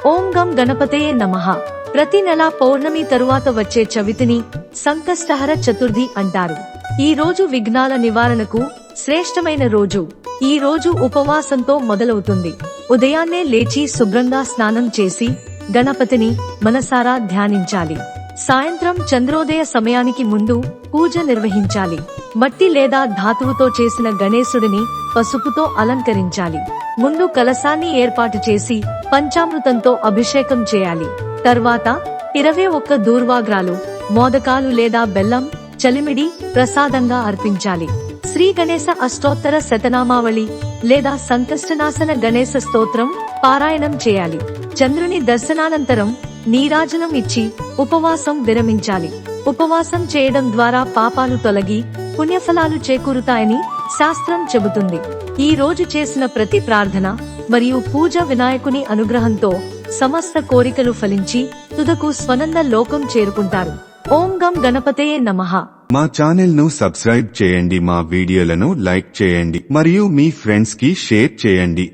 ఓం గం గణపతయే నమః. ప్రతి నెల పౌర్ణమి తరువాత వచ్చే చవితిని సంకష్టహర చతుర్థి అంటారు. ఈ రోజు విఘ్నాల నివారణకు శ్రేష్టమైన రోజు. ఈ రోజు ఉపవాసంతో మొదలవుతుంది. ఉదయాన్నే లేచి శుభ్రంగా స్నానం చేసి గణపతిని మనసారా ధ్యానించాలి. సాయంత్రం చంద్రోదయ సమయానికి ముందు పూజ నిర్వహించాలి. మట్టి లేదా ధాతువుతో చేసిన గణేశుడిని పసుపుతో అలంకరించాలి. ముందు కలశాన్ని ఏర్పాటు చేసి పంచామృతంతో అభిషేకం చేయాలి. తర్వాత 21 దూర్వాగ్రాలు, మోదకాలు లేదా బెల్లం, చలిమిడి ప్రసాదంగా అర్పించాలి. శ్రీ గణేశ అష్టోత్తర శతనామావళి లేదా సంకష్టనాశన గణేశ స్తోత్రం పారాయణం చేయాలి. చంద్రుని దర్శనానంతరం నీరాజనం ఇచ్చి ఉపవాసం విరమించాలి. ఉపవాసం చేయడం ద్వారా పాపాలు తొలగి పుణ్యఫలాలు చేకూరుతాయని శాస్త్రం చెబుతుంది. ఈ రోజు చేసిన ప్రతి ప్రార్థన మరియు పూజ వినాయకుని అనుగ్రహంతో సమస్త కోరికలు ఫలించి తుదకు స్వనంద లోకం చేరుకుంటారు. ఓం గం గణపతయే నమః. మా ఛానల్ ను సబ్స్క్రైబ్ చేయండి, మా వీడియోలను లైక్ చేయండి మరియు మీ ఫ్రెండ్స్ కి షేర్ చేయండి.